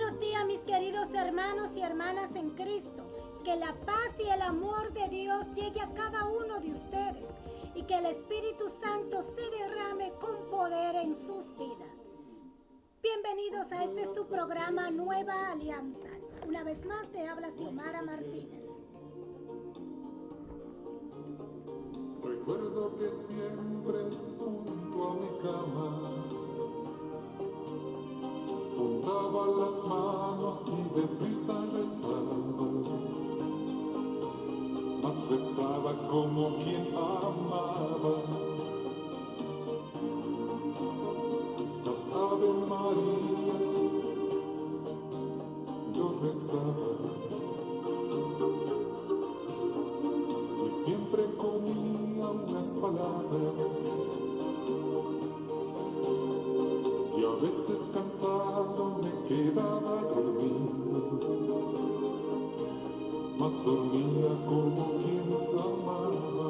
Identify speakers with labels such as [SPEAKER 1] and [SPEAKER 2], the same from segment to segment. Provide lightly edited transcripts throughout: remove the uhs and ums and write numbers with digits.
[SPEAKER 1] buenos días, mis queridos hermanos y hermanas en Cristo. Que la paz y el amor de Dios llegue a cada uno de ustedes y que el Espíritu Santo se derrame con poder en sus vidas. Bienvenidos a este su programa Nueva Alianza. Una vez más te habla Xiomara Martínez.
[SPEAKER 2] Recuerdo que siempre junto a mi cama juntaba las manos y deprisa rezaba, mas rezaba como quien amaba. Las Ave Marías yo rezaba y siempre comía unas palabras y a veces cansado me quedaba dormido, mas dormía como quien amaba.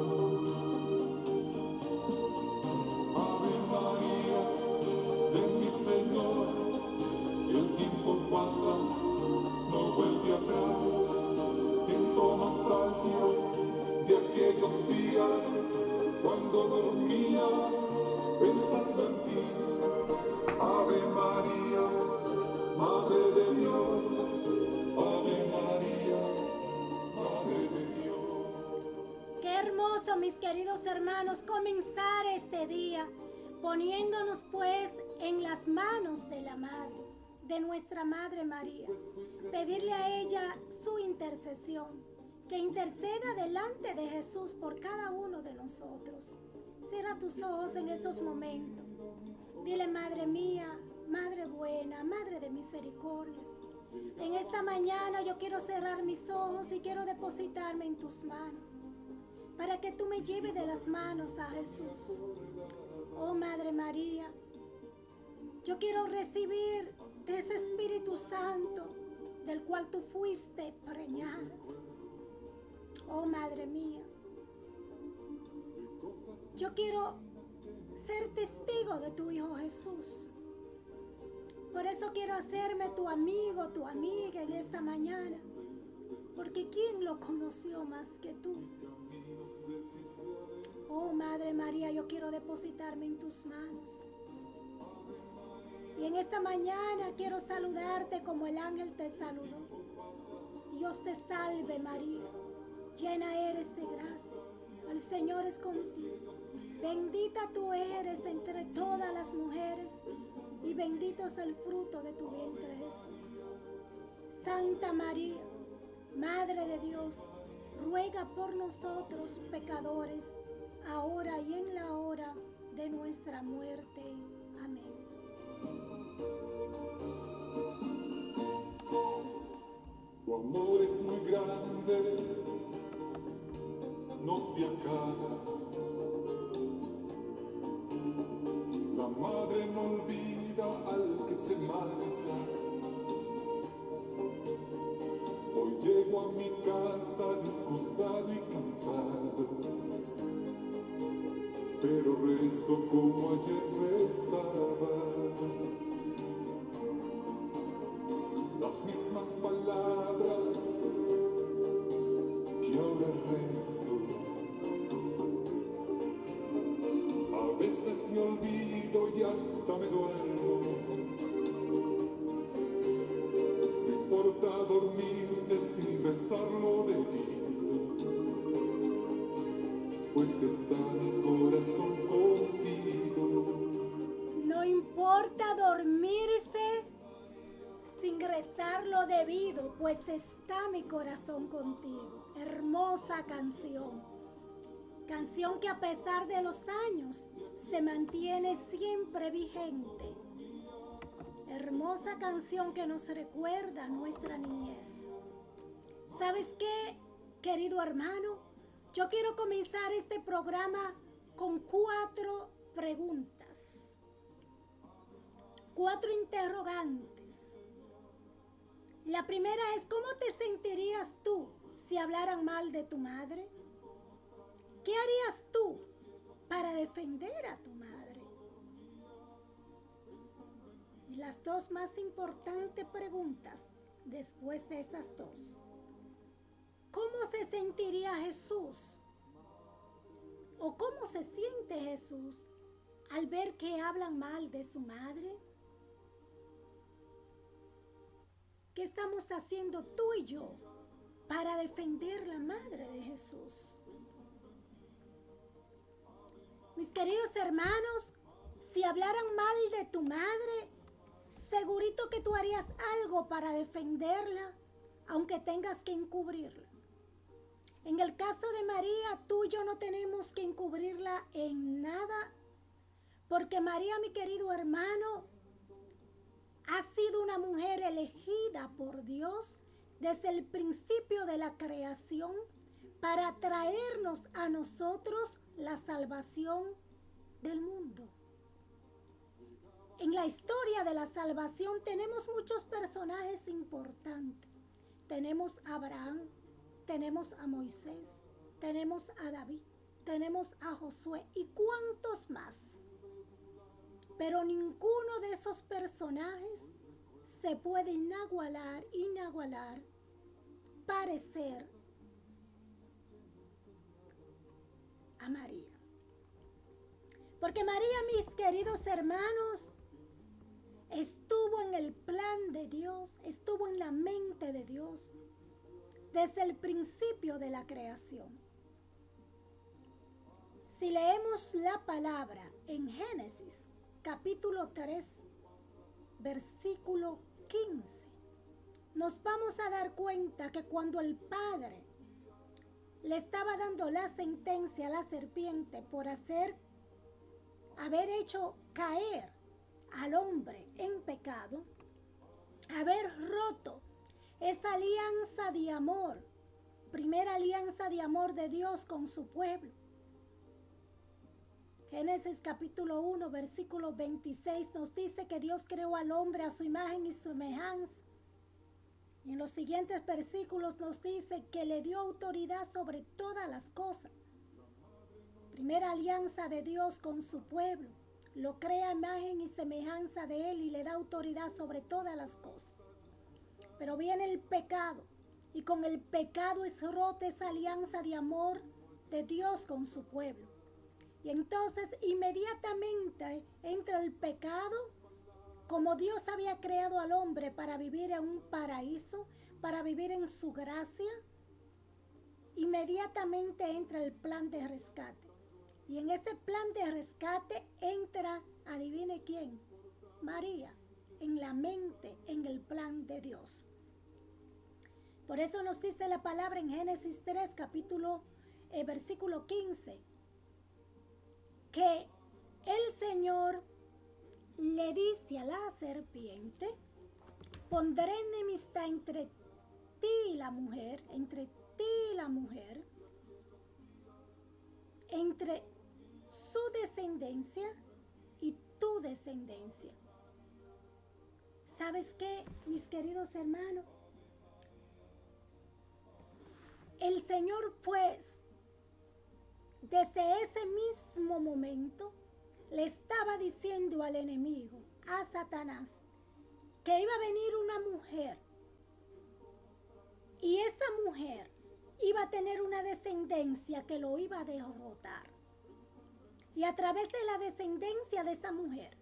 [SPEAKER 2] Ave María de mi Señor, el tiempo pasa, no vuelve atrás, siento nostalgia de aquellos días cuando dormía pensando en ti. Ave María, Madre de Dios, Ave María, Madre de Dios.
[SPEAKER 1] Qué hermoso, mis queridos hermanos, comenzar este día poniéndonos pues en las manos de la Madre, de nuestra Madre María. Pedirle a ella su intercesión, que interceda delante de Jesús por cada uno de nosotros. Cierra tus ojos en esos momentos. Dile: Madre mía, Madre buena, Madre de misericordia, en esta mañana yo quiero cerrar mis ojos y quiero depositarme en tus manos, para que tú me lleves de las manos a Jesús. Oh Madre María, yo quiero recibir de ese Espíritu Santo del cual tú fuiste preñada. Oh Madre mía, yo quiero ser testigo de tu Hijo Jesús. Por eso quiero hacerme tu amigo, tu amiga en esta mañana, porque ¿quién lo conoció más que tú? Oh Madre María, yo quiero depositarme en tus manos. Y en esta mañana quiero saludarte como el ángel te saludó. Dios te salve María, llena eres de gracia, el Señor es contigo. Bendita tú eres entre todas las mujeres y bendito es el fruto de tu vientre Jesús. Santa María, Madre de Dios, ruega por nosotros pecadores, ahora y en la hora de nuestra muerte. Amén.
[SPEAKER 2] Tu amor es muy grande, no se acaba. La madre no olvida al que se marcha. Hoy llego a mi casa disgustado y cansado, pero rezo como ayer rezaba. Las mismas palabras que ahora rezo. A veces me olvido y hasta me duermo. No importa dormirse sin rezarlo debido, pues está mi corazón contigo.
[SPEAKER 1] No importa dormirse sin rezar lo debido, pues está mi corazón contigo. Hermosa canción. Canción que a pesar de los años se mantiene siempre vigente. Hermosa canción que nos recuerda nuestra niñez. ¿Sabes qué, querido hermano? Yo quiero comenzar este programa con 4 preguntas. 4 interrogantes. La primera es: ¿cómo te sentirías tú si hablaran mal de tu madre? ¿Qué harías tú para defender a tu madre? las dos más importantes preguntas después de esas dos. ¿Cómo se sentiría Jesús? ¿O cómo se siente Jesús al ver que hablan mal de su madre? ¿Qué estamos haciendo tú y yo para defender la madre de Jesús? Mis queridos hermanos, si hablaran mal de tu madre, segurito que tú harías algo para defenderla, aunque tengas que encubrirla. En el caso de María, tú y yo no tenemos que encubrirla en nada, porque María, mi querido hermano, ha sido una mujer elegida por Dios desde el principio de la creación para traernos a nosotros la salvación del mundo. En la historia de la salvación tenemos muchos personajes importantes. Tenemos a Abraham, tenemos a Moisés, tenemos a David, tenemos a Josué y cuántos más. Pero ninguno de esos personajes se puede inagualar, parecer a María. Porque María, mis queridos hermanos, estuvo en el plan de Dios, estuvo en la mente de Dios desde el principio de la creación. Si leemos la palabra en Génesis, capítulo 3, versículo 15, nos vamos a dar cuenta que cuando el Padre le estaba dando la sentencia a la serpiente por haber hecho caer al hombre en pecado, haber roto esa alianza de amor, primera alianza de amor de Dios con su pueblo. Génesis capítulo 1, versículo 26 nos dice que Dios creó al hombre a su imagen y semejanza. Y en los siguientes versículos nos dice que le dio autoridad sobre todas las cosas. Primera alianza de Dios con su pueblo. Lo crea a imagen y semejanza de Él y le da autoridad sobre todas las cosas. Pero viene el pecado y con el pecado es rota esa alianza de amor de Dios con su pueblo. Y entonces inmediatamente entra el pecado, como Dios había creado al hombre para vivir en un paraíso, para vivir en su gracia, inmediatamente entra el plan de rescate. Y en este plan de rescate entra, adivine quién, María, en la mente, en el plan de Dios. Por eso nos dice la palabra en Génesis 3, versículo 15, que el Señor le dice a la serpiente: pondré enemistad entre ti y la mujer, entre su descendencia y tu descendencia. ¿Sabes qué, mis queridos hermanos? El Señor, pues, desde ese mismo momento, le estaba diciendo al enemigo, a Satanás, que iba a venir una mujer. Y esa mujer iba a tener una descendencia que lo iba a derrotar. Y a través de la descendencia de esa mujer,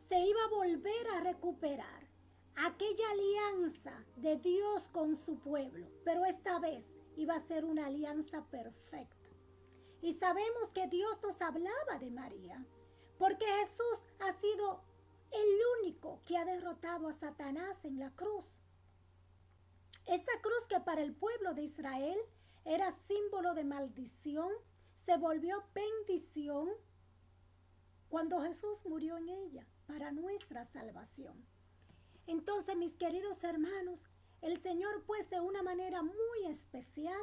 [SPEAKER 1] se iba a volver a recuperar aquella alianza de Dios con su pueblo. Pero esta vez iba a ser una alianza perfecta. Y sabemos que Dios nos hablaba de María, porque Jesús ha sido el único que ha derrotado a Satanás en la cruz. Esa cruz que para el pueblo de Israel era símbolo de maldición, se volvió bendición cuando Jesús murió en ella para nuestra salvación. Entonces, mis queridos hermanos, el Señor, pues, de una manera muy especial,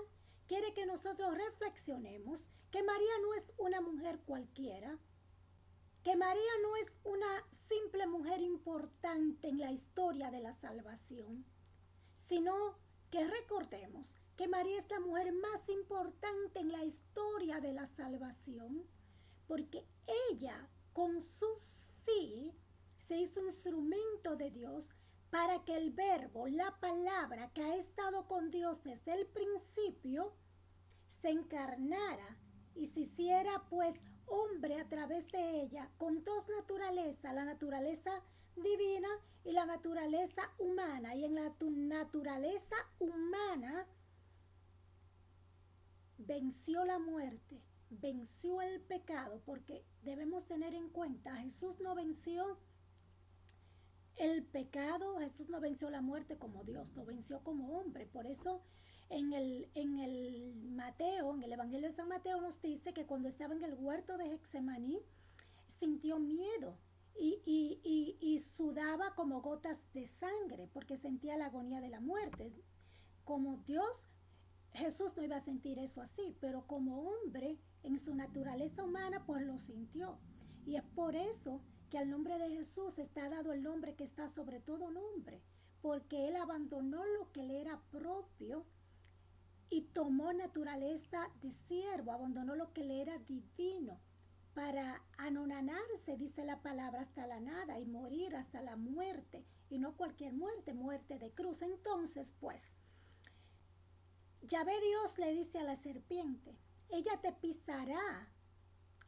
[SPEAKER 1] quiere que nosotros reflexionemos que María no es una mujer cualquiera, que María no es una simple mujer importante en la historia de la salvación, sino que recordemos que María es la mujer más importante en la historia de la salvación, porque ella con su sí se hizo instrumento de Dios para que el verbo, la palabra que ha estado con Dios desde el principio, se encarnara y se hiciera pues hombre a través de ella, con dos naturalezas, la naturaleza divina y la naturaleza humana. Y en la naturaleza humana venció la muerte, venció el pecado, porque debemos tener en cuenta, Jesús no venció el pecado, Jesús no venció la muerte como Dios, lo venció como hombre. Por eso en el Mateo, en el Evangelio de San Mateo nos dice que cuando estaba en el huerto de Getsemaní, sintió miedo y sudaba como gotas de sangre porque sentía la agonía de la muerte. Como Dios, Jesús no iba a sentir eso así, pero como hombre, en su naturaleza humana, pues lo sintió. Y es por eso que al nombre de Jesús está dado el nombre que está sobre todo nombre, porque Él abandonó lo que le era propio y tomó naturaleza de siervo, abandonó lo que le era divino para anonanarse, dice la palabra, hasta la nada y morir hasta la muerte, y no cualquier muerte, muerte de cruz. Entonces, pues, Yahvé Dios le dice a la serpiente, ella te pisará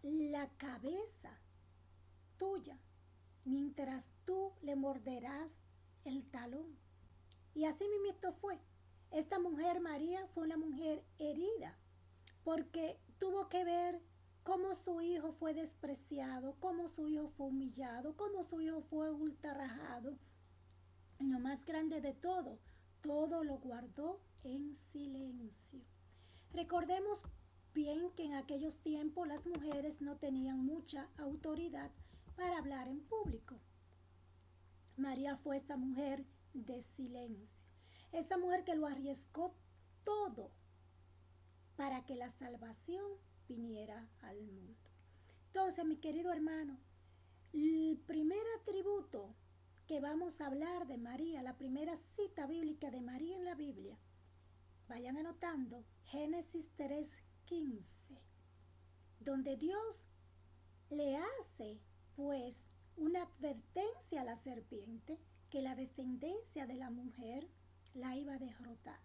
[SPEAKER 1] la cabeza tuya, mientras tú le morderás el talón. Y así mismo fue. Esta mujer, María, fue una mujer herida, porque tuvo que ver cómo su hijo fue despreciado, cómo su hijo fue humillado, cómo su hijo fue ultrajado. Y lo más grande de todo lo guardó en silencio. Recordemos bien que en aquellos tiempos las mujeres no tenían mucha autoridad para hablar en público. María fue esa mujer de silencio, esa mujer que lo arriesgó todo para que la salvación viniera al mundo. Entonces, mi querido hermano, el primer atributo que vamos a hablar de María, la primera cita bíblica de María en la Biblia, vayan anotando, Génesis 3:15, donde Dios le hace pues una advertencia a la serpiente que la descendencia de la mujer la iba a derrotar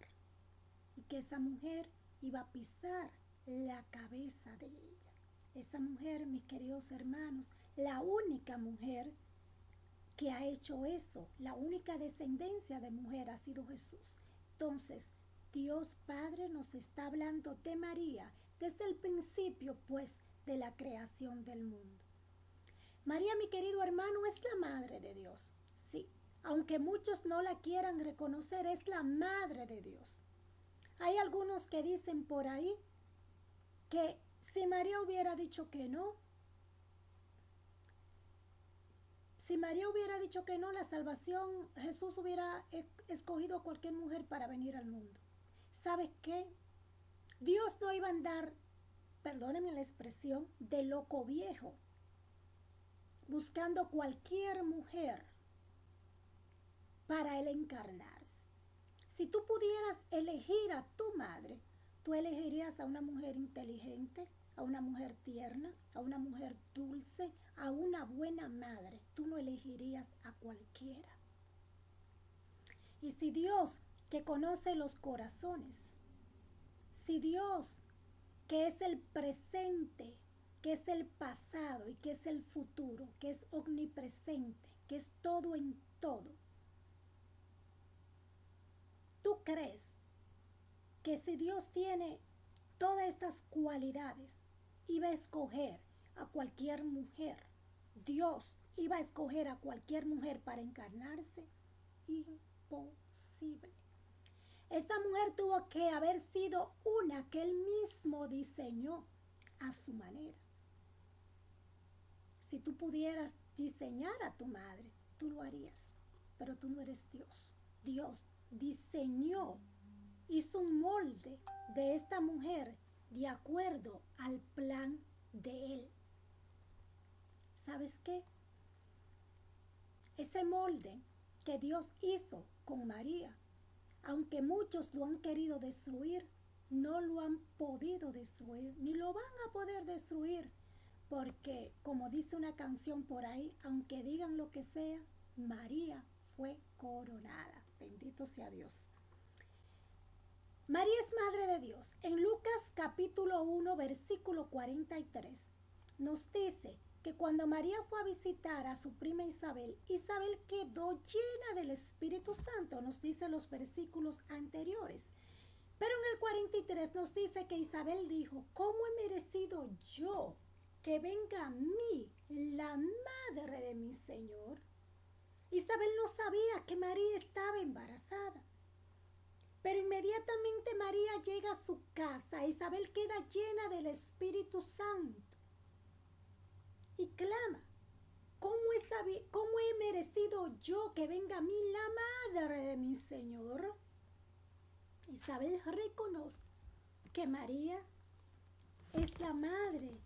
[SPEAKER 1] y que esa mujer iba a pisar la cabeza de ella. Esa mujer, mis queridos hermanos, la única mujer que ha hecho eso, la única descendencia de mujer ha sido Jesús. Entonces, Dios Padre nos está hablando de María desde el principio, pues, de la creación del mundo. María, mi querido hermano, es la madre de Dios. Sí, aunque muchos no la quieran reconocer, es la madre de Dios. Hay algunos que dicen por ahí que si María hubiera dicho que no, la salvación, Jesús hubiera escogido a cualquier mujer para venir al mundo. ¿Sabes qué? Dios no iba a andar, perdónenme la expresión, de loco viejo, buscando cualquier mujer para él encarnarse. Si tú pudieras elegir a tu madre, tú elegirías a una mujer inteligente, a una mujer tierna, a una mujer dulce, a una buena madre. Tú no elegirías a cualquiera. Y si Dios, que conoce los corazones, si Dios, que es el presente, que es el pasado y que es el futuro, que es omnipresente, que es todo en todo, ¿tú crees que si Dios tiene todas estas cualidades, iba a escoger a cualquier mujer? Dios iba a escoger a cualquier mujer para encarnarse. Imposible. Esta mujer tuvo que haber sido una que él mismo diseñó a su manera. Si tú pudieras diseñar a tu madre, tú lo harías, pero tú no eres Dios. Dios diseñó, hizo un molde de esta mujer de acuerdo al plan de él. ¿Sabes qué? Ese molde que Dios hizo con María, aunque muchos lo han querido destruir, no lo han podido destruir, ni lo van a poder destruir, porque como dice una canción por ahí, aunque digan lo que sea, María fue coronada. Bendito sea Dios. María es Madre de Dios. En Lucas capítulo 1, versículo 43, nos dice que cuando María fue a visitar a su prima Isabel, Isabel quedó llena del Espíritu Santo, nos dice los versículos anteriores. Pero en el 43 nos dice que Isabel dijo, ¿cómo he merecido yo que venga a mí la madre de mi Señor? Isabel no sabía que María estaba embarazada. Pero inmediatamente María llega a su casa, Isabel queda llena del Espíritu Santo y clama, ¿cómo he merecido yo que venga a mí la madre de mi Señor? Isabel reconoce que María es la madre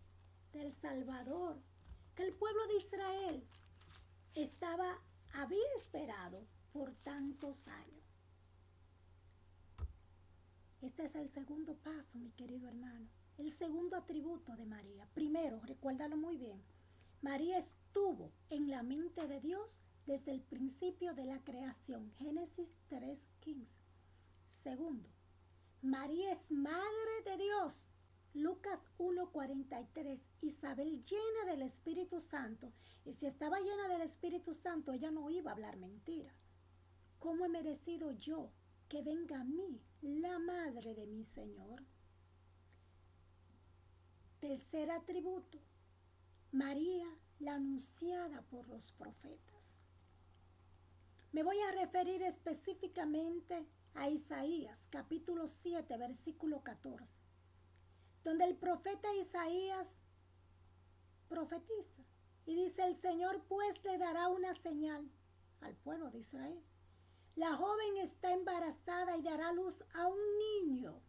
[SPEAKER 1] del Salvador, que el pueblo de Israel había esperado por tantos años. Este es el segundo paso, mi querido hermano, el segundo atributo de María. Primero, recuérdalo muy bien, María estuvo en la mente de Dios desde el principio de la creación, Génesis 3:15. Segundo, María es Madre de Dios, Lucas 1:43. Isabel llena del Espíritu Santo, y si estaba llena del Espíritu Santo, ella no iba a hablar mentira. ¿Cómo he merecido yo que venga a mí la madre de mi Señor? Tercer atributo, María, la anunciada por los profetas. Me voy a referir específicamente a Isaías, capítulo 7, versículo 14, donde el profeta Isaías profetiza y dice, el Señor pues le dará una señal al pueblo de Israel. La joven está embarazada y dará luz a un niño,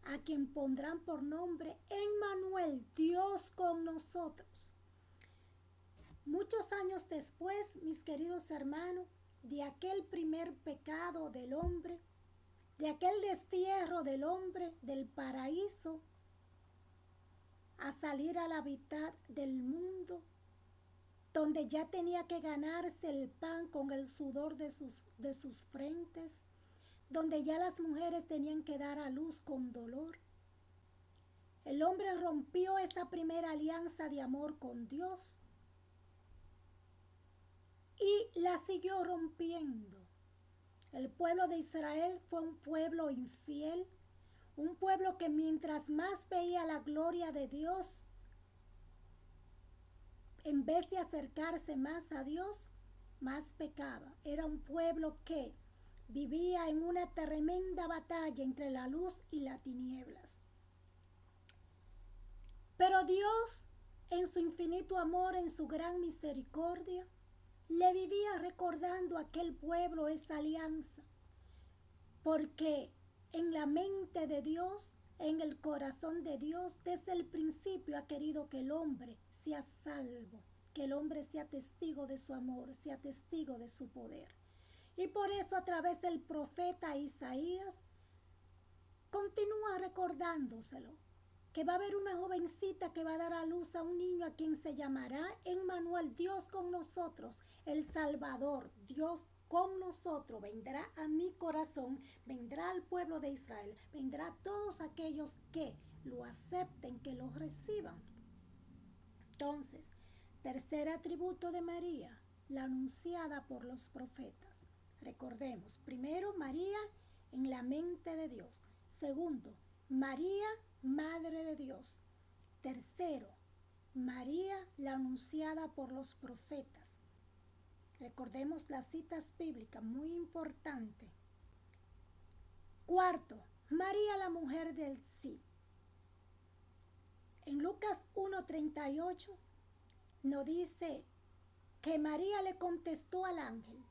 [SPEAKER 1] a quien pondrán por nombre Emmanuel, Dios con nosotros. Muchos años después, mis queridos hermanos, de aquel primer pecado del hombre, de aquel destierro del hombre del paraíso, a salir al hábitat del mundo, donde ya tenía que ganarse el pan con el sudor de sus frentes, donde ya las mujeres tenían que dar a luz con dolor. El hombre rompió esa primera alianza de amor con Dios y la siguió rompiendo. El pueblo de Israel fue un pueblo infiel, un pueblo que mientras más veía la gloria de Dios, en vez de acercarse más a Dios, más pecaba. Era un pueblo que vivía en una tremenda batalla entre la luz y las tinieblas. Pero Dios, en su infinito amor, en su gran misericordia, le vivía recordando a aquel pueblo esa alianza, porque en la mente de Dios, en el corazón de Dios, desde el principio ha querido que el hombre sea salvo, que el hombre sea testigo de su amor, sea testigo de su poder. Y por eso a través del profeta Isaías continúa recordándoselo, que va a haber una jovencita que va a dar a luz a un niño a quien se llamará Emmanuel, Dios con nosotros, el Salvador, Dios con nosotros, vendrá a mi corazón, vendrá al pueblo de Israel, vendrá a todos aquellos que lo acepten, que lo reciban. Entonces, tercer atributo de María, la anunciada por los profetas. Recordemos, primero, María en la mente de Dios. Segundo, María, Madre de Dios. Tercero, María, la anunciada por los profetas. Recordemos las citas bíblicas, muy importante. Cuarto, María, la mujer del sí. En Lucas 1:38 nos dice que María le contestó al ángel,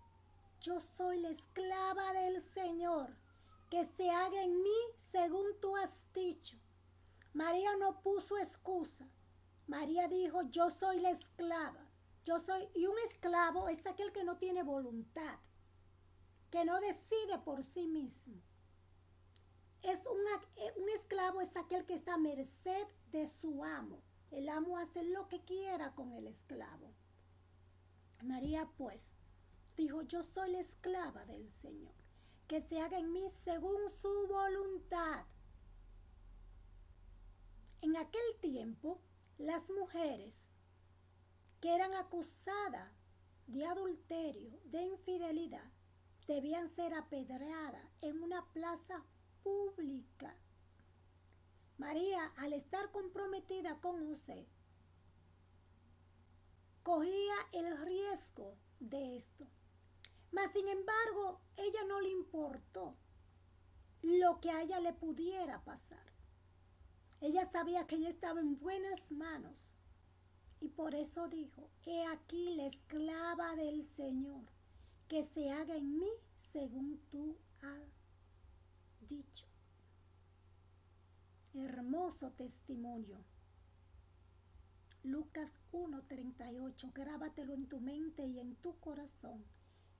[SPEAKER 1] yo soy la esclava del Señor, que se haga en mí según tú has dicho. María no puso excusa. María dijo, yo soy la esclava. Y un esclavo es aquel que no tiene voluntad, que no decide por sí mismo. Un esclavo es aquel que está a merced de su amo, El amo hace lo que quiera con el esclavo. María pues dijo, yo soy la esclava del Señor, que se haga en mí según su voluntad. En aquel tiempo, las mujeres que eran acusadas de adulterio, de infidelidad, debían ser apedreadas en una plaza pública. María, al estar comprometida con José, cogía el riesgo de esto. Mas, sin embargo, ella no le importó lo que a ella le pudiera pasar. Ella sabía que ella estaba en buenas manos y por eso dijo, he aquí la esclava del Señor, que se haga en mí según tú has dicho. Hermoso testimonio. Lucas 1:38, grábatelo en tu mente y en tu corazón.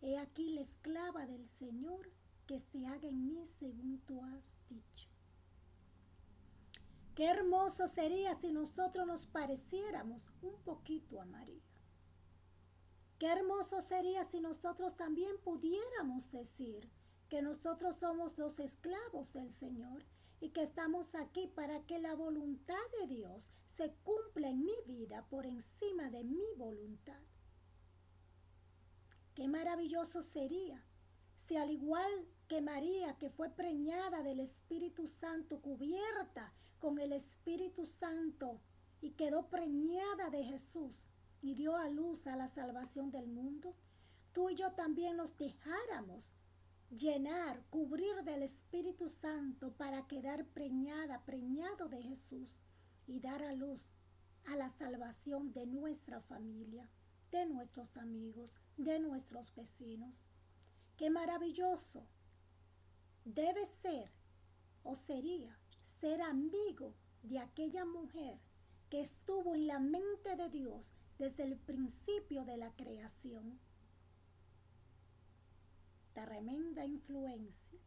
[SPEAKER 1] He aquí la esclava del Señor, que se haga en mí según tú has dicho. Qué hermoso sería si nosotros nos pareciéramos un poquito a María. Qué hermoso sería si nosotros también pudiéramos decir que nosotros somos los esclavos del Señor y que estamos aquí para que la voluntad de Dios se cumpla en mi vida por encima de mi voluntad. Qué maravilloso sería si, al igual que María, que fue preñada del Espíritu Santo, cubierta con el Espíritu Santo y quedó preñada de Jesús y dio a luz a la salvación del mundo, tú y yo también nos dejáramos llenar, cubrir del Espíritu Santo para quedar preñado de Jesús y dar a luz a la salvación de nuestra familia, de nuestros amigos, de nuestros vecinos. Qué maravilloso debe ser o sería ser amigo de aquella mujer que estuvo en la mente de Dios desde el principio de la creación. Tremenda influencia.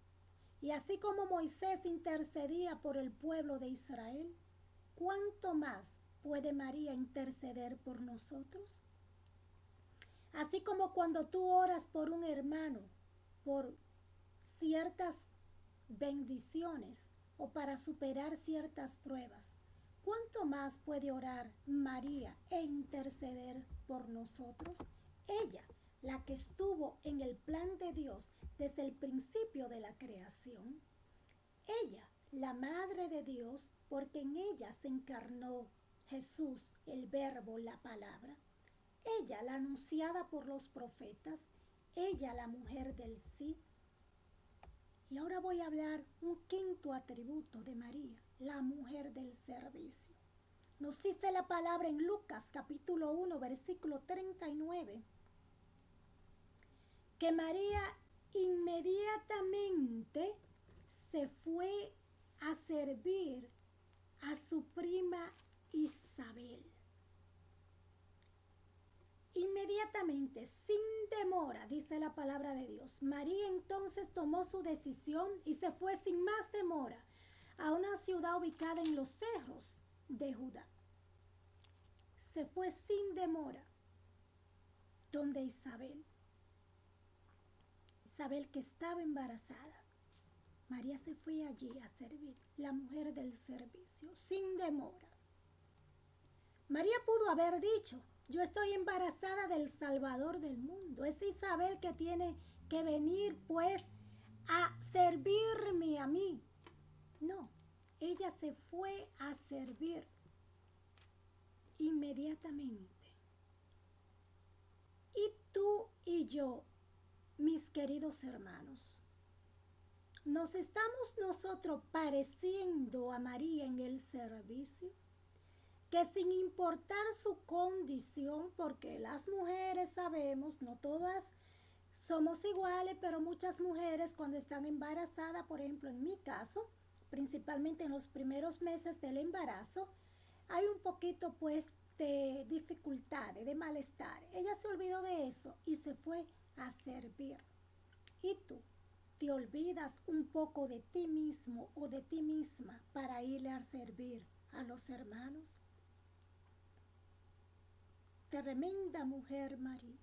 [SPEAKER 1] Y así como Moisés intercedía por el pueblo de Israel, ¿cuánto más puede María interceder por nosotros? Así como cuando tú oras por un hermano, por ciertas bendiciones o para superar ciertas pruebas, ¿cuánto más puede orar María e interceder por nosotros? Ella, la que estuvo en el plan de Dios desde el principio de la creación. Ella, la Madre de Dios, porque en ella se encarnó Jesús, el Verbo, la Palabra. Ella, la anunciada por los profetas. Ella, la mujer del sí. Y ahora voy a hablar un quinto atributo de María, la mujer del servicio. Nos dice la palabra en Lucas capítulo 1, versículo 39, que María inmediatamente se fue a servir a su prima Isabel. Inmediatamente, sin demora, dice la palabra de Dios, María entonces tomó su decisión y se fue sin más demora a una ciudad ubicada en los cerros de Judá. Se fue sin demora donde Isabel que estaba embarazada. María se fue allí a servir, la mujer del servicio, sin demoras. María pudo haber dicho, yo estoy embarazada del Salvador del mundo. Es Isabel que tiene que venir pues a servirme a mí. No, ella se fue a servir inmediatamente. Y tú y yo, mis queridos hermanos, ¿nos estamos nosotros pareciendo a María en el servicio? Que sin importar su condición, porque las mujeres sabemos, no todas somos iguales, pero muchas mujeres cuando están embarazadas, por ejemplo en mi caso, principalmente en los primeros meses del embarazo, hay un poquito pues de dificultades, de malestar. Ella se olvidó de eso y se fue a servir. ¿Y tú? ¿Te olvidas un poco de ti mismo o de ti misma para irle a servir a los hermanos? tremenda mujer María.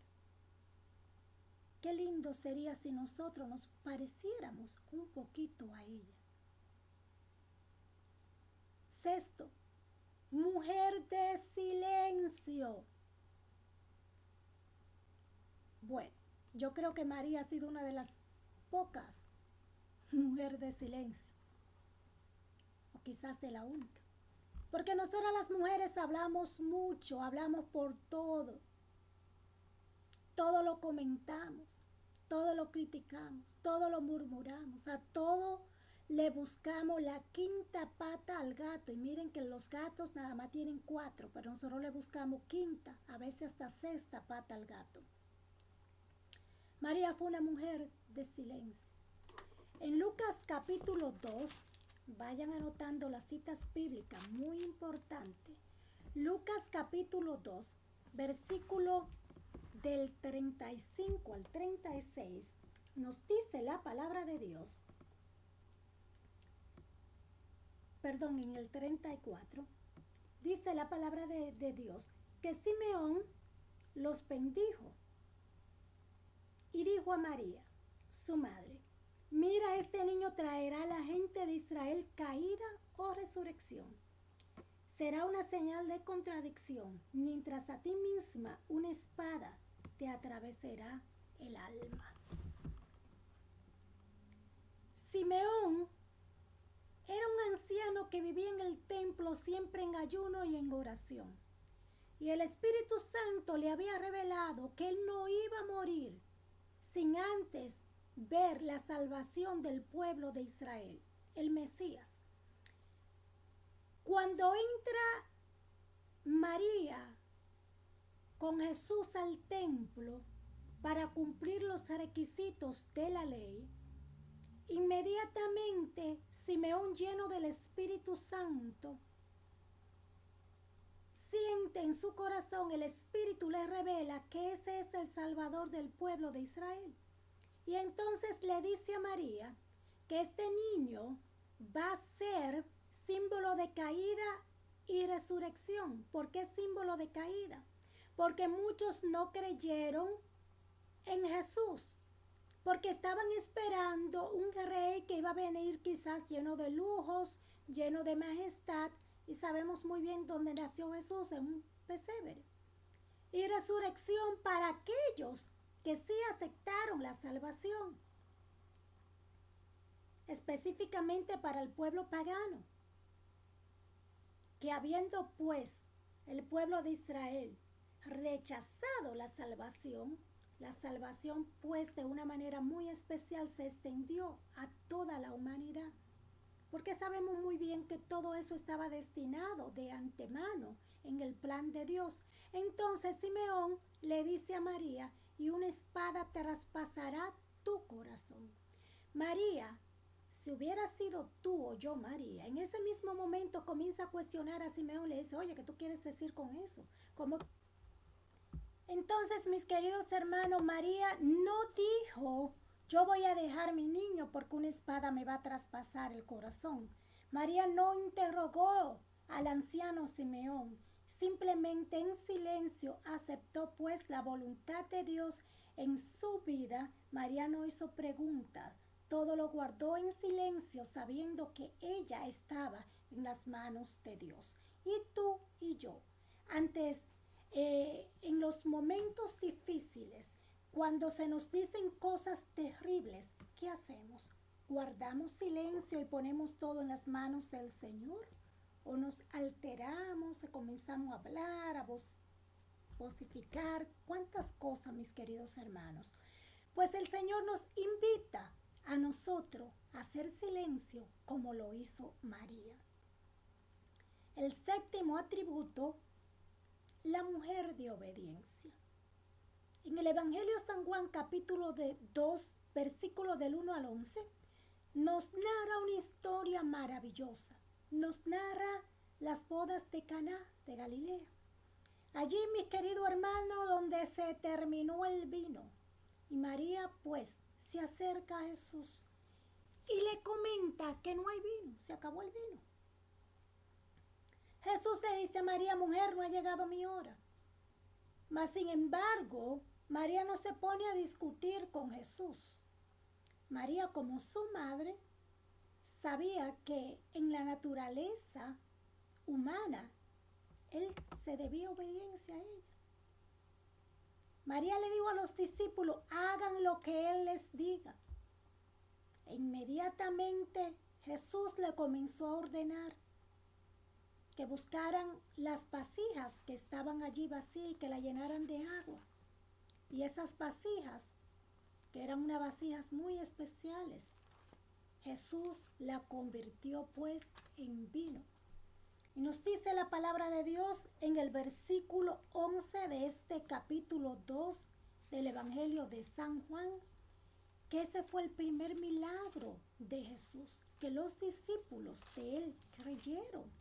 [SPEAKER 1] Qué lindo sería si nosotros nos pareciéramos un poquito a ella. Sexto, mujer de silencio. Bueno, yo creo que María ha sido una de las pocas mujeres de silencio, o quizás de la única. Porque nosotras las mujeres hablamos mucho, hablamos por todo. Todo lo comentamos, todo lo criticamos, todo lo murmuramos, a todo le buscamos la quinta pata al gato. Y miren que los gatos nada más tienen 4, pero nosotros le buscamos quinta, a veces hasta sexta pata al gato. María fue una mujer de silencio. En Lucas capítulo 2, vayan anotando las citas bíblicas, muy importante. Lucas capítulo 2, versículo del 35 al 36, nos dice la palabra de Dios, perdón, en el 34, dice la palabra de Dios, que Simeón los bendijo y dijo a María, su madre, mira, este niño traerá a la gente de Israel caída o resurrección. Será una señal de contradicción, mientras a ti misma una espada te atravesará el alma. Simeón era un anciano que vivía en el templo siempre en ayuno y en oración. Y el Espíritu Santo le había revelado que él no iba a morir sin antes ver la salvación del pueblo de Israel, el Mesías. Cuando entra María con Jesús al templo para cumplir los requisitos de la ley, inmediatamente Simeón, lleno del Espíritu Santo, siente en su corazón, el Espíritu le revela que ese es el Salvador del pueblo de Israel. Y entonces le dice a María que este niño va a ser símbolo de caída y resurrección. ¿Por qué símbolo de caída? Porque muchos no creyeron en Jesús, porque estaban esperando un rey que iba a venir quizás lleno de lujos, lleno de majestad, y sabemos muy bien dónde nació Jesús, en un pesebre. Y resurrección para aquellos que sí aceptaron la salvación, específicamente para el pueblo pagano, que habiendo pues el pueblo de Israel rechazado la salvación pues de una manera muy especial se extendió a toda la humanidad, porque sabemos muy bien que todo eso estaba destinado de antemano en el plan de Dios. Entonces Simeón le dice a María, y una espada traspasará tu corazón. María, si hubiera sido tú o yo, María, en ese mismo momento comienza a cuestionar a Simeón, le dice, oye, ¿qué tú quieres decir con eso? ¿Cómo? Entonces, mis queridos hermanos, María no dijo, yo voy a dejar mi niño porque una espada me va a traspasar el corazón. María no interrogó al anciano Simeón, simplemente en silencio aceptó pues la voluntad de Dios en su vida. María no hizo preguntas, todo lo guardó en silencio sabiendo que ella estaba en las manos de Dios. Y tú y yo, antes en los momentos difíciles, cuando se nos dicen cosas terribles, ¿qué hacemos? ¿Guardamos silencio y ponemos todo en las manos del Señor? ¿O nos alteramos y comenzamos a hablar, a vocificar? ¿Cuántas cosas, mis queridos hermanos? Pues el Señor nos invita a nosotros a hacer silencio como lo hizo María. El séptimo atributo, la mujer de obediencia. En el Evangelio de San Juan, capítulo 2, versículo del 1 al 11, nos narra una historia maravillosa. Nos narra las bodas de Caná de Galilea. Allí, mis queridos hermanos, donde se terminó el vino. Y María, pues, se acerca a Jesús y le comenta que no hay vino, se acabó el vino. Jesús le dice a María, mujer, no ha llegado mi hora. Mas sin embargo, María no se pone a discutir con Jesús. María, como su madre, sabía que en la naturaleza humana, él se debía obediencia a ella. María le dijo a los discípulos, hagan lo que él les diga. E inmediatamente Jesús le comenzó a ordenar que buscaran las vasijas que estaban allí vacías y que la llenaran de agua. Y esas vasijas, que eran unas vasijas muy especiales, Jesús la convirtió pues en vino. Y nos dice la palabra de Dios en el versículo 11 de este capítulo 2 del Evangelio de San Juan, que ese fue el primer milagro de Jesús, que los discípulos de él creyeron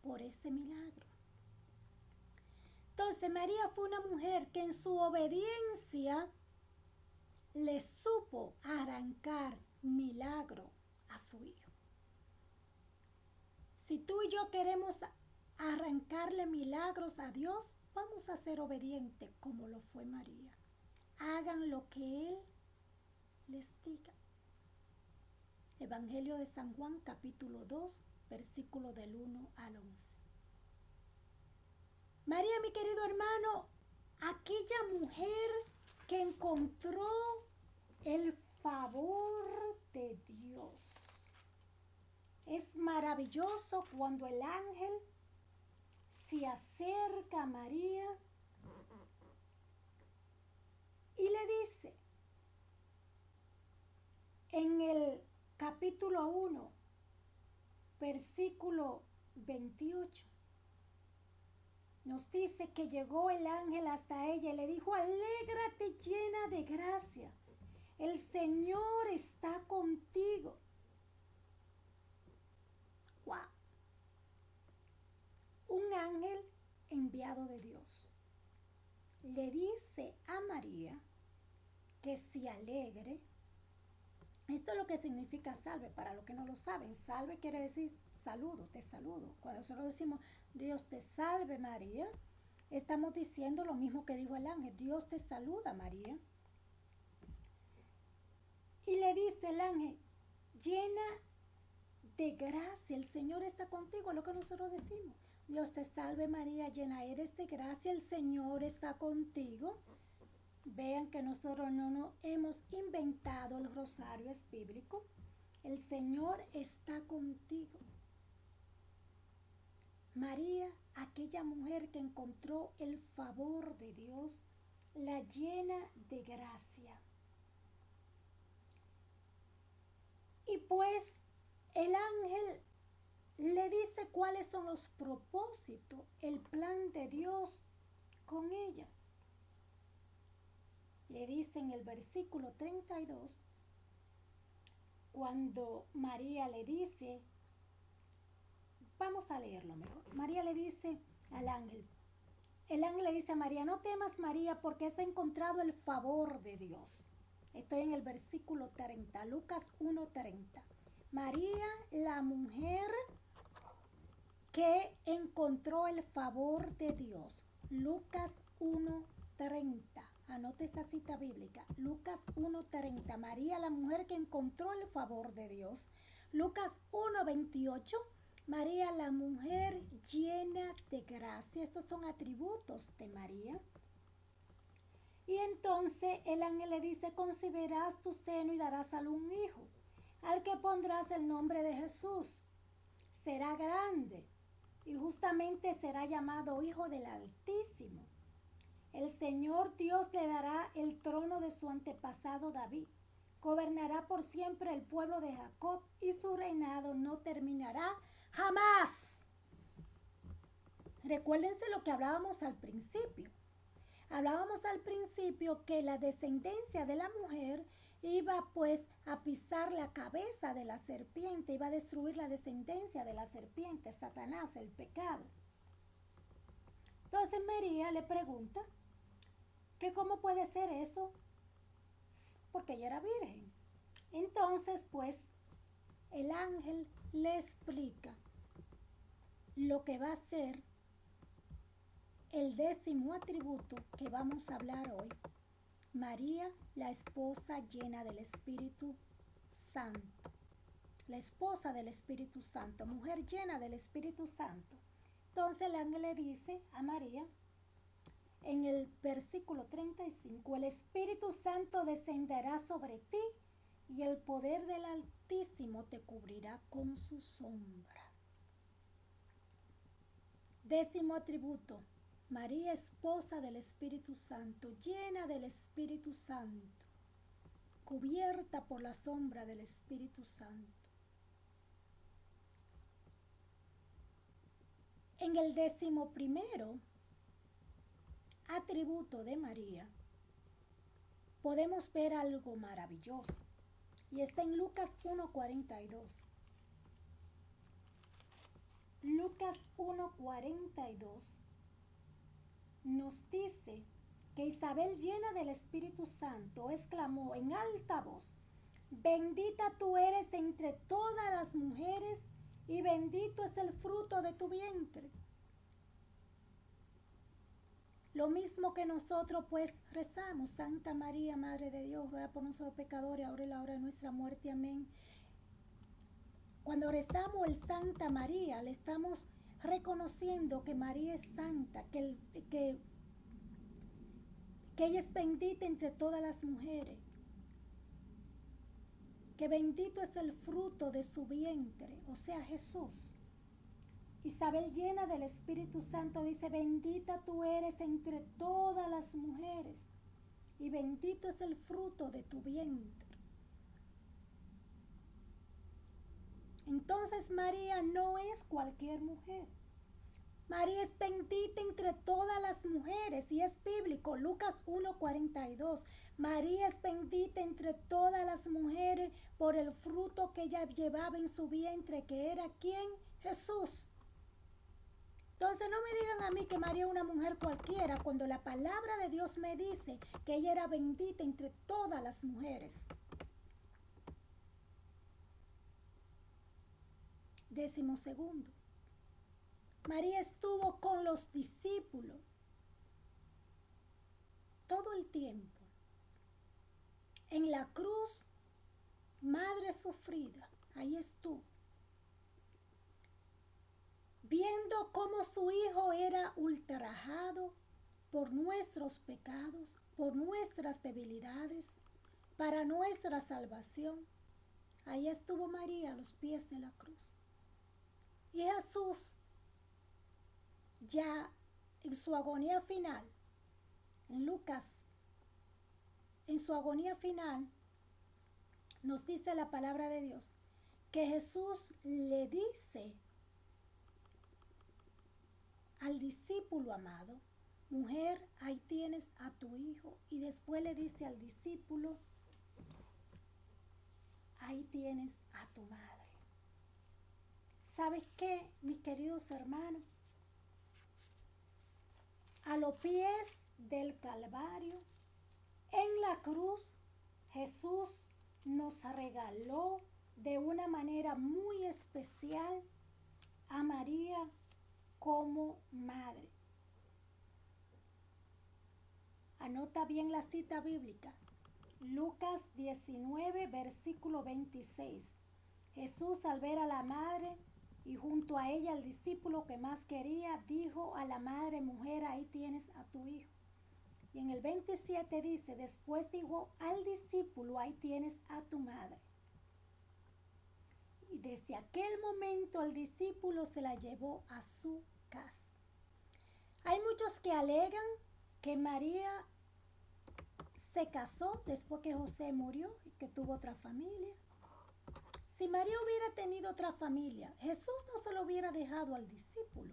[SPEAKER 1] por ese milagro. Entonces María fue una mujer que en su obediencia le supo arrancar milagro a su hijo. Si tú y yo queremos arrancarle milagros a Dios, vamos a ser obedientes como lo fue María. Hagan lo que Él les diga. Evangelio de San Juan, capítulo 2, versículo del 1 al 11. María, mi querido hermano, aquella mujer que encontró el favor de Dios. Es maravilloso cuando el ángel se acerca a María y le dice en el capítulo 1, versículo 28, nos dice que llegó el ángel hasta ella y le dijo, alégrate llena de gracia, el Señor está contigo. Wow. Un ángel enviado de Dios le dice a María que se alegre. Esto es lo que significa salve, para los que no lo saben. Salve quiere decir saludo, te saludo. Cuando nosotros decimos Dios te salve María, estamos diciendo lo mismo que dijo el ángel, Dios te saluda María. Y le dice el ángel, llena de gracia, el Señor está contigo, es lo que nosotros decimos. Dios te salve María, llena eres de gracia, el Señor está contigo. Vean que nosotros no nos hemos inventado el rosario, es bíblico. El Señor está contigo. María, aquella mujer que encontró el favor de Dios, la llena de gracia. Y pues el ángel le dice cuáles son los propósitos, el plan de Dios con ella. Le dice en el versículo 32, cuando María le dice, vamos a leerlo mejor. María le dice al ángel, el ángel le dice a María, no temas María porque has encontrado el favor de Dios. Estoy en el versículo 30, Lucas 1:30. María, la mujer que encontró el favor de Dios. Lucas 1:30. Anote esa cita bíblica. Lucas 1:30. María, la mujer que encontró el favor de Dios. Lucas 1:28. María, la mujer llena de gracia. Estos son atributos de María. Y entonces el ángel le dice, concebirás tu seno y darás a luz un hijo, al que pondrás el nombre de Jesús. Será grande y justamente será llamado Hijo del Altísimo. El Señor Dios le dará el trono de su antepasado David. Gobernará por siempre el pueblo de Jacob y su reinado no terminará jamás. Recuérdense lo que hablábamos al principio. Hablábamos al principio que la descendencia de la mujer iba pues a pisar la cabeza de la serpiente, iba a destruir la descendencia de la serpiente, Satanás, el pecado. Entonces María le pregunta que cómo puede ser eso, porque ella era virgen. Entonces pues el ángel le explica lo que va a ser el 10º atributo que vamos a hablar hoy. María, la esposa llena del Espíritu Santo. La esposa del Espíritu Santo, mujer llena del Espíritu Santo. Entonces el ángel le dice a María, en el versículo 35, el Espíritu Santo descenderá sobre ti y el poder del Altísimo te cubrirá con su sombra. 10º atributo, María, esposa del Espíritu Santo, llena del Espíritu Santo, cubierta por la sombra del Espíritu Santo. En el 11º atributo de María, podemos ver algo maravilloso. Y está en Lucas 1:42. Lucas 1:42 nos dice que Isabel, llena del Espíritu Santo, exclamó en alta voz: bendita tú eres entre todas las mujeres y bendito es el fruto de tu vientre. Lo mismo que nosotros pues rezamos: Santa María, Madre de Dios, ruega por nosotros pecadores, ahora y la hora de nuestra muerte. Amén. Cuando rezamos el Santa María, le estamos reconociendo que María es santa, que ella es bendita entre todas las mujeres, que bendito es el fruto de su vientre, o sea, Jesús. Isabel, llena del Espíritu Santo, dice: bendita tú eres entre todas las mujeres y bendito es el fruto de tu vientre. Entonces María no es cualquier mujer. María es bendita entre todas las mujeres y es bíblico. Lucas 1:42. María es bendita entre todas las mujeres por el fruto que ella llevaba en su vientre, que era ¿quién? Jesús. Entonces no me digan a mí que María es una mujer cualquiera cuando la palabra de Dios me dice que ella era bendita entre todas las mujeres. 12. María estuvo con los discípulos todo el tiempo. En la cruz, madre sufrida, ahí estuvo. Viendo cómo su hijo era ultrajado por nuestros pecados, por nuestras debilidades, para nuestra salvación. Ahí estuvo María a los pies de la cruz. Y Jesús, ya en su agonía final, en Lucas, en su agonía final, nos dice la palabra de Dios que Jesús le dice al discípulo amado: mujer, ahí tienes a tu hijo. Y después le dice al discípulo: ahí tienes a tu madre. ¿Sabes qué, mis queridos hermanos? A los pies del Calvario, en la cruz, Jesús nos regaló de una manera muy especial a María como madre. Anota bien la cita bíblica. Lucas 19, versículo 26. Jesús, al ver a la madre y junto a ella al discípulo que más quería, dijo a la madre: mujer, ahí tienes a tu hijo. Y en el 27 dice: después dijo al discípulo: ahí tienes a tu madre. Y desde aquel momento el discípulo se la llevó a su casa. Hay muchos que alegan que María se casó después que José murió y que tuvo otra familia. Si María hubiera tenido otra familia, Jesús no se lo hubiera dejado al discípulo.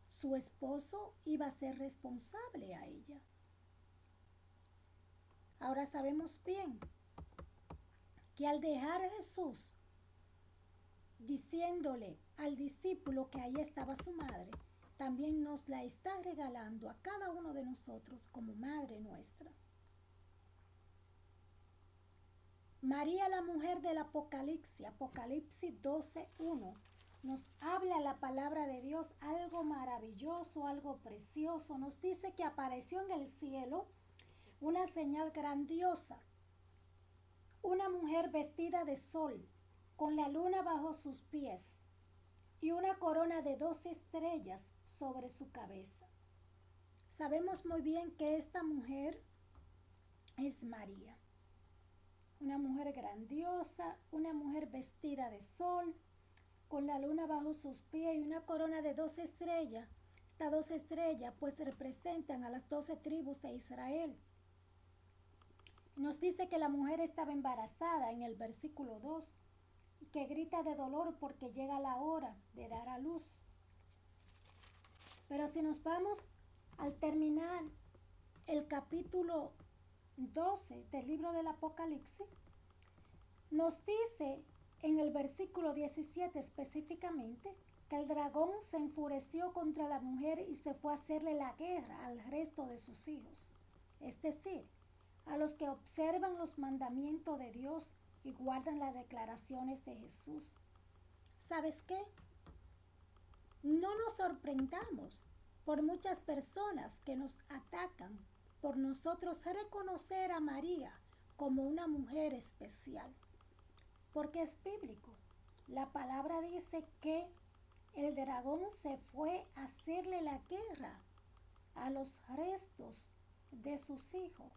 [SPEAKER 1] Su esposo iba a ser responsable a ella. Ahora sabemos bien que al dejar a Jesús diciéndole al discípulo que ahí estaba su madre, también nos la está regalando a cada uno de nosotros como madre nuestra. María, la mujer del Apocalipsis, Apocalipsis 12:1, nos habla la palabra de Dios algo maravilloso, algo precioso. Nos dice que apareció en el cielo una señal grandiosa, una mujer vestida de sol, con la luna bajo sus pies y una corona de 12 estrellas sobre su cabeza. Sabemos muy bien que esta mujer es María, una mujer grandiosa, una mujer vestida de sol, con la luna bajo sus pies y una corona de 12 estrellas. Estas 12 estrellas pues representan a las 12 tribus de Israel. Nos dice que la mujer estaba embarazada en el versículo 2 y que grita de dolor porque llega la hora de dar a luz. Pero si nos vamos al terminar el capítulo 12 del libro del Apocalipsis, nos dice en el versículo 17 específicamente que el dragón se enfureció contra la mujer y se fue a hacerle la guerra al resto de sus hijos, es decir, a los que observan los mandamientos de Dios y guardan las declaraciones de Jesús. ¿Sabes qué? No nos sorprendamos por muchas personas que nos atacan por nosotros reconocer a María como una mujer especial, porque es bíblico. La palabra dice que el dragón se fue a hacerle la guerra a los restos de sus hijos.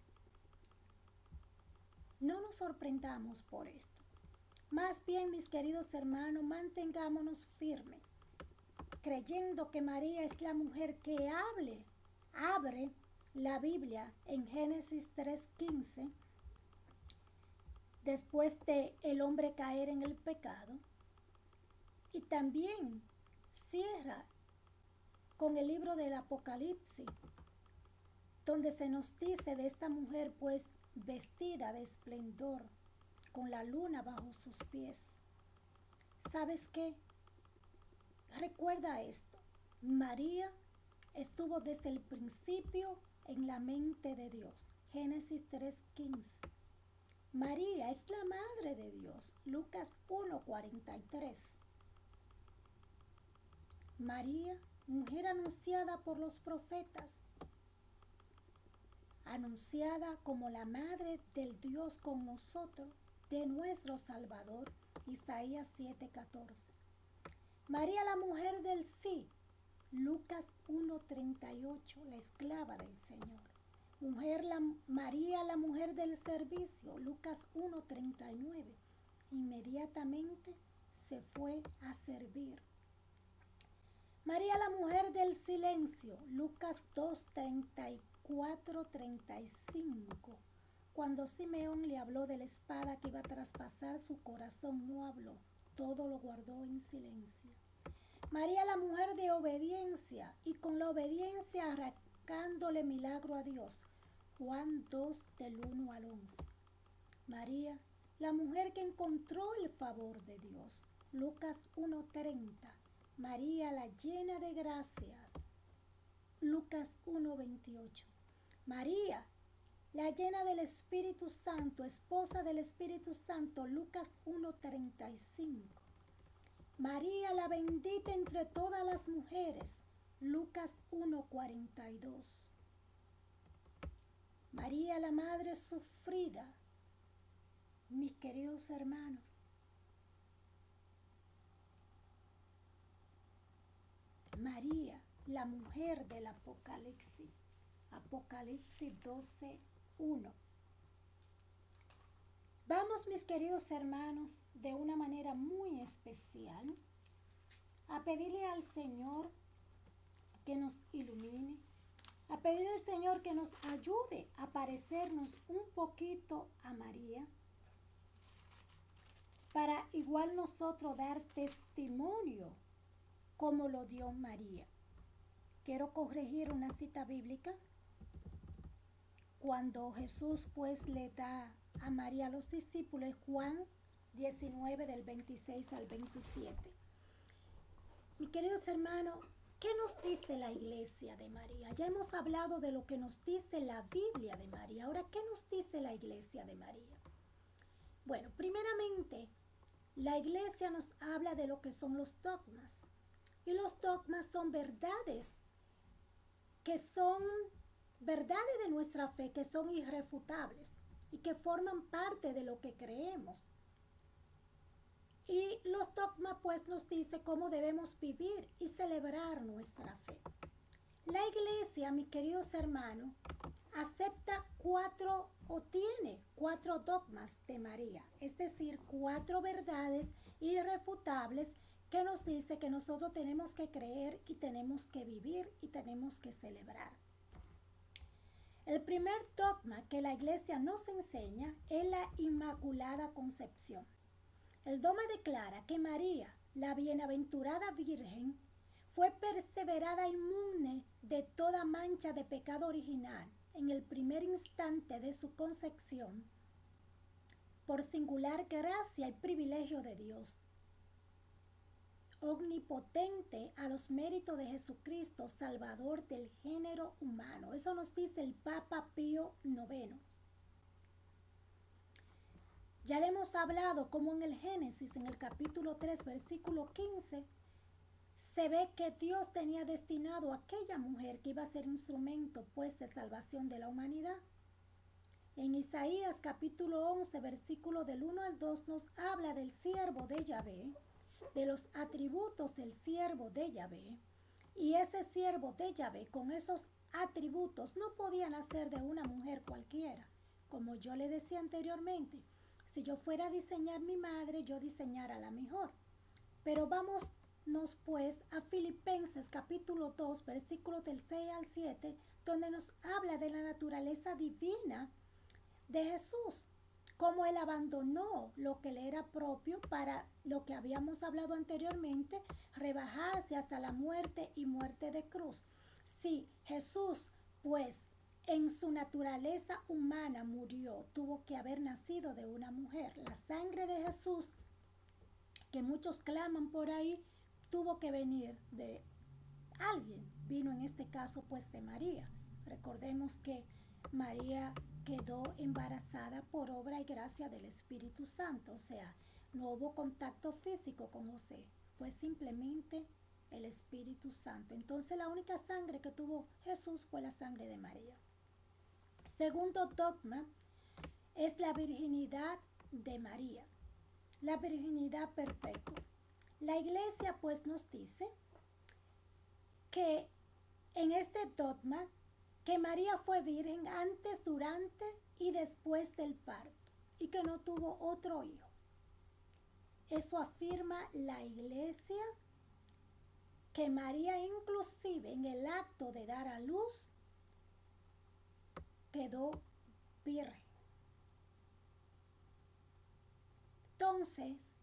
[SPEAKER 1] No nos sorprendamos por esto. Más bien, mis queridos hermanos, mantengámonos firmes, creyendo que María es la mujer que abre la Biblia en Génesis 3:15, después de el hombre caer en el pecado, y también cierra con el libro del Apocalipsis, donde se nos dice de esta mujer pues vestida de esplendor, con la luna bajo sus pies. ¿Sabes qué? Recuerda esto, María estuvo desde el principio en la mente de Dios, Génesis 3:15. María es la madre de Dios, Lucas 1:43. María, mujer anunciada por los profetas, anunciada como la madre del Dios con nosotros, de nuestro Salvador, Isaías 7:14. María, la mujer del sí, Lucas 1:38, la esclava del Señor. María, la mujer del servicio, Lucas 1:39, inmediatamente se fue a servir. María, la mujer del silencio, Lucas 2:34-35. Cuando Simeón le habló de la espada que iba a traspasar su corazón, no habló, todo lo guardó en silencio. María, la mujer de obediencia, y con la obediencia arrancándole milagro a Dios, Juan 2:1-11. María, la mujer que encontró el favor de Dios, Lucas 1:30. María, la llena de gracia, Lucas 1:28. María, la llena del Espíritu Santo, esposa del Espíritu Santo, Lucas 1:35. María, la bendita entre todas las mujeres, Lucas 1:42. María, la madre sufrida, mis queridos hermanos. María, la mujer del Apocalipsis, Apocalipsis 12:1. Vamos, mis queridos hermanos, de una manera muy especial a pedirle al Señor que nos ilumine, a pedirle al Señor que nos ayude a parecernos un poquito a María, para igual nosotros dar testimonio como lo dio María. Quiero corregir una cita bíblica. Cuando Jesús pues le da a María a los discípulos, Juan 19 del 26 al 27. Mis queridos hermanos, ¿qué nos dice la iglesia de María? Ya hemos hablado de lo que nos dice la Biblia de María. Ahora, ¿qué nos dice la iglesia de María? Bueno, primeramente, la iglesia nos habla de lo que son los dogmas. Y los dogmas son verdades, que son verdades de nuestra fe, que son irrefutables y que forman parte de lo que creemos. Y los dogmas pues nos dice cómo debemos vivir y celebrar nuestra fe. La iglesia, mis queridos hermanos, acepta tiene cuatro dogmas de María, es decir, 4 verdades irrefutables que nos dice que nosotros tenemos que creer y tenemos que vivir y tenemos que celebrar. El primer dogma que la iglesia nos enseña es la Inmaculada Concepción. El dogma declara que María, la bienaventurada Virgen, fue perseverada inmune de toda mancha de pecado original en el primer instante de su concepción, por singular gracia y privilegio de Dios, omnipotente a los méritos de Jesucristo, Salvador del género humano. Eso nos dice el Papa Pío IX. Ya le hemos hablado como en el Génesis, en el capítulo 3, versículo 15, se ve que Dios tenía destinado a aquella mujer que iba a ser instrumento pues de salvación de la humanidad. En Isaías capítulo 11, versículo del 1 al 2 nos habla del siervo de Yahvé, de los atributos del siervo de Yahvé. Y ese siervo de Yahvé con esos atributos no podía nacer de una mujer cualquiera. Como yo le decía anteriormente, si yo fuera a diseñar mi madre, yo diseñara la mejor. Pero vámonos pues a Filipenses capítulo 2, versículos del 6 al 7, donde nos habla de la naturaleza divina de Jesús, cómo él abandonó lo que le era propio para lo que habíamos hablado anteriormente, rebajarse hasta la muerte y muerte de cruz. Sí, Jesús, pues, en su naturaleza humana murió, tuvo que haber nacido de una mujer. La sangre de Jesús, que muchos claman por ahí, tuvo que venir de alguien. Vino en este caso pues de María. Recordemos que María quedó embarazada por obra y gracia del Espíritu Santo, o sea, no hubo contacto físico con José, fue simplemente el Espíritu Santo. Entonces la única sangre que tuvo Jesús fue la sangre de María. Segundo dogma es la virginidad de María, la virginidad perpetua. La iglesia pues nos dice que en este dogma que María fue virgen antes, durante y después del parto y que no tuvo otro hijo. Eso afirma la iglesia, que María inclusive en el acto de dar a luz quedó virgen. Entonces,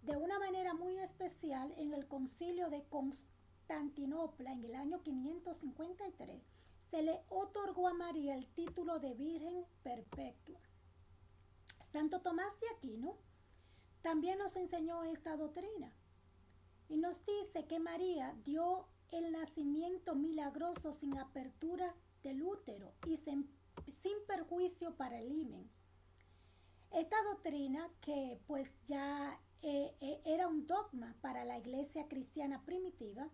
[SPEAKER 1] de una manera muy especial, en el concilio de Constantinopla en el año 553, se le otorgó a María el título de Virgen Perpetua. Santo Tomás de Aquino también nos enseñó esta doctrina y nos dice que María dio el nacimiento milagroso sin apertura del útero y sin perjuicio para el himen. Esta doctrina, que pues ya era un dogma para la iglesia cristiana primitiva,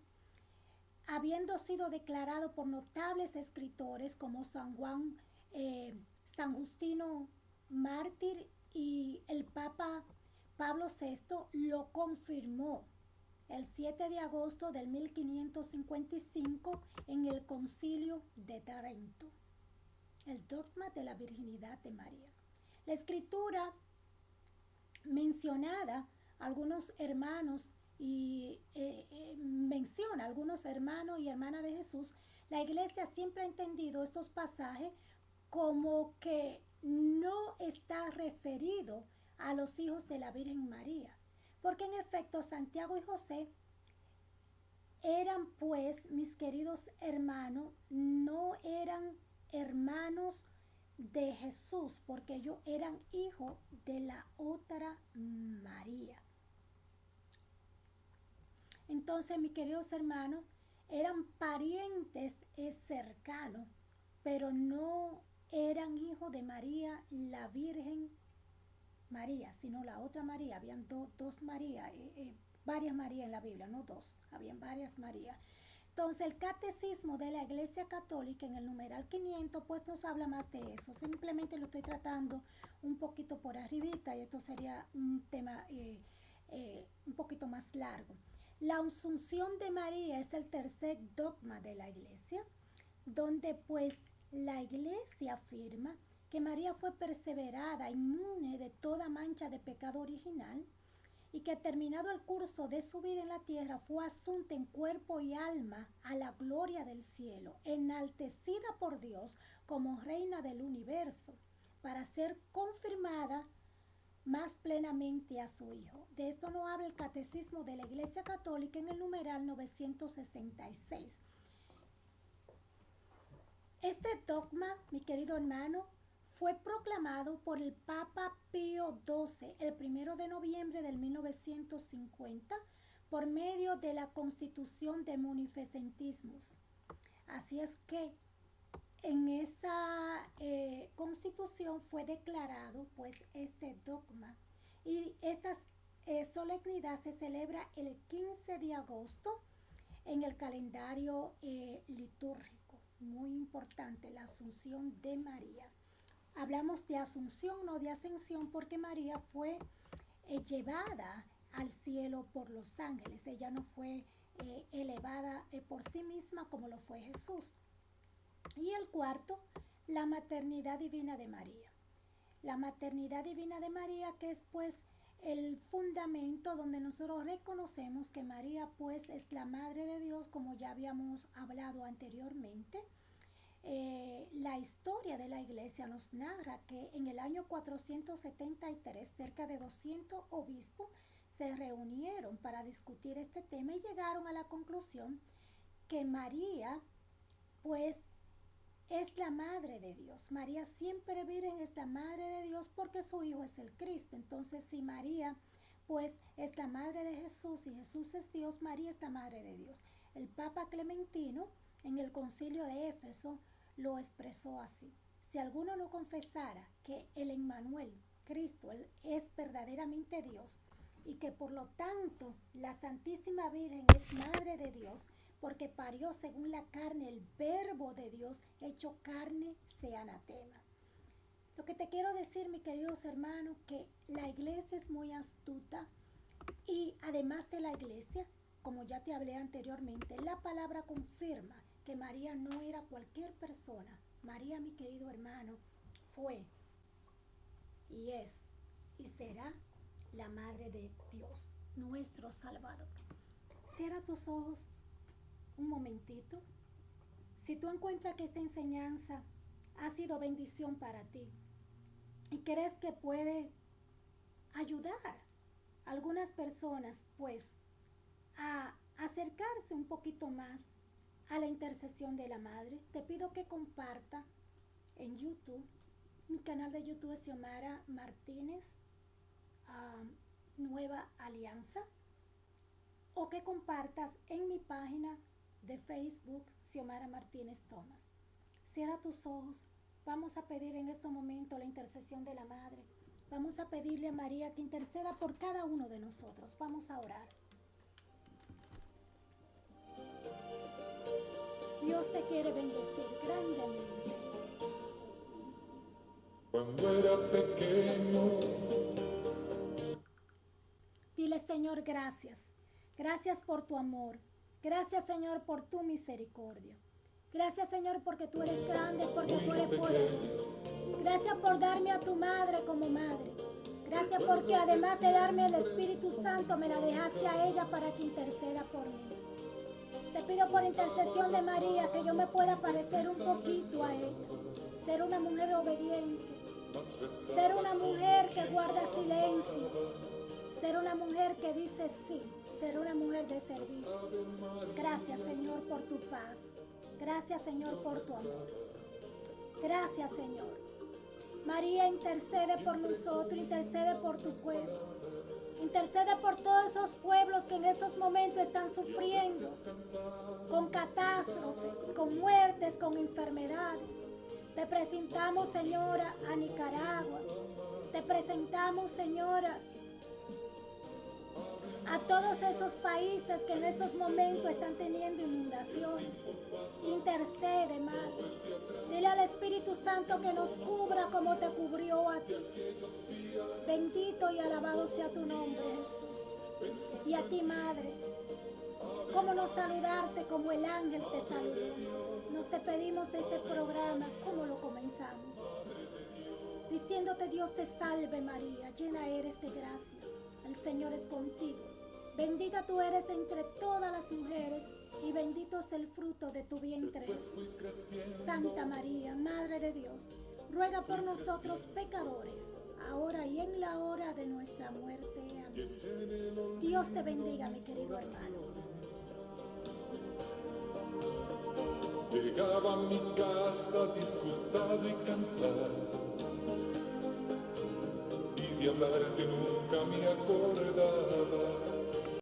[SPEAKER 1] habiendo sido declarado por notables escritores como San San Justino Mártir y el Papa Pablo VI, lo confirmó el 7 de agosto del 1555 en el Concilio de Trento, el dogma de la virginidad de María. La escritura mencionada, algunos hermanos y menciona algunos hermanos y hermanas de Jesús, la iglesia siempre ha entendido estos pasajes como que no está referido a los hijos de la Virgen María, porque en efecto Santiago y José eran pues, mis queridos hermanos, no eran hermanos de Jesús, porque ellos eran hijos de la otra María. Entonces, mis queridos hermanos, eran parientes cercanos, pero no eran hijos de María, la Virgen María, sino la otra María. Habían dos María, varias María en la Biblia, no dos, habían varias María. Entonces el catecismo de la Iglesia Católica en el numeral 500 pues nos habla más de eso. Simplemente lo estoy tratando un poquito por arribita y esto sería un tema un poquito más largo. La Asunción de María es el tercer dogma de la Iglesia, donde pues la Iglesia afirma que María fue perseverada, inmune de toda mancha de pecado original, y que terminado el curso de su vida en la tierra fue asunta en cuerpo y alma a la gloria del cielo, enaltecida por Dios como reina del universo, para ser confirmada más plenamente a su Hijo. De esto nos habla el Catecismo de la Iglesia Católica en el numeral 966. Este dogma, mi querido hermano, fue proclamado por el Papa Pío XII el 1 de noviembre del 1950 por medio de la Constitución de Munificentismus. Así es que en esta constitución fue declarado pues este dogma, y esta solemnidad se celebra el 15 de agosto en el calendario litúrgico. Muy importante, la Asunción de María. Hablamos de asunción, no de ascensión, porque María fue llevada al cielo por los ángeles. Ella no fue elevada por sí misma como lo fue Jesús. Y el cuarto, la maternidad divina de María. La maternidad divina de María, que es pues el fundamento donde nosotros reconocemos que María pues es la Madre de Dios, como ya habíamos hablado anteriormente. La historia de la Iglesia nos narra que en el año 473 cerca de 200 obispos se reunieron para discutir este tema y llegaron a la conclusión que María pues es la Madre de Dios. María siempre virgen es la Madre de Dios porque su Hijo es el Cristo. Entonces si María pues es la Madre de Jesús y Jesús es Dios, María es la Madre de Dios. El Papa Clementino en el Concilio de Éfeso lo expresó así: si alguno no confesara que el Emmanuel, Cristo, él es verdaderamente Dios, y que por lo tanto la Santísima Virgen es Madre de Dios, porque parió según la carne el Verbo de Dios hecho carne, sea anatema. Lo que te quiero decir, mis queridos hermanos, que la Iglesia es muy astuta, y además de la Iglesia, como ya te hablé anteriormente, la palabra confirma que María no era cualquier persona. María, mi querido hermano, fue y es y será la Madre de Dios, nuestro Salvador. Cierra tus ojos un momentito. Si tú encuentras que esta enseñanza ha sido bendición para ti y crees que puede ayudar a algunas personas pues a acercarse un poquito más a la intercesión de la Madre, te pido que comparta en YouTube. Mi canal de YouTube es Xiomara Martínez Nueva Alianza, o que compartas en mi página de Facebook Xiomara Martínez Thomas. Cierra tus ojos. Vamos a pedir en este momento la intercesión de la Madre. Vamos a pedirle a María que interceda por cada uno de nosotros. Vamos a orar. Dios te quiere bendecir grandemente.
[SPEAKER 2] Cuando era pequeño,
[SPEAKER 1] dile: Señor, gracias. Gracias por tu amor. Gracias, Señor, por tu misericordia. Gracias, Señor, porque tú eres grande, porque tú eres poderoso. Gracias por darme a tu madre como madre. Gracias porque además de darme el Espíritu Santo, me la dejaste a ella para que interceda por mí. Te pido por intercesión de María que yo me pueda parecer un poquito a ella. Ser una mujer obediente. Ser una mujer que guarda silencio. Ser una mujer que dice sí. Ser una mujer de servicio. Gracias, Señor, por tu paz. Gracias, Señor, por tu amor. Gracias, Señor. María, intercede por nosotros, intercede por tu pueblo. Intercede por todos esos pueblos que en estos momentos están sufriendo con catástrofes, con muertes, con enfermedades. Te presentamos, Señora, a Nicaragua. Te presentamos, Señora, a todos esos países que en esos momentos están teniendo inundaciones. Intercede, Madre. Dile al Espíritu Santo que nos cubra como te cubrió a ti. Bendito y alabado sea tu nombre, Jesús. Y a ti, Madre, cómo no saludarte como el ángel te saludó. Nos te pedimos de este programa, cómo lo comenzamos, diciéndote: Dios te salve María, llena eres de gracia, el Señor es contigo. Bendita tú eres entre todas las mujeres y bendito es el fruto de tu vientre, Jesús. Santa María, Madre de Dios, ruega por nosotros pecadores, ahora y en la hora de nuestra muerte. Amén. Dios te bendiga, mi querido hermano.
[SPEAKER 2] Llegaba a mi casa disgustado y cansado, y de hablarte nunca me acordaba.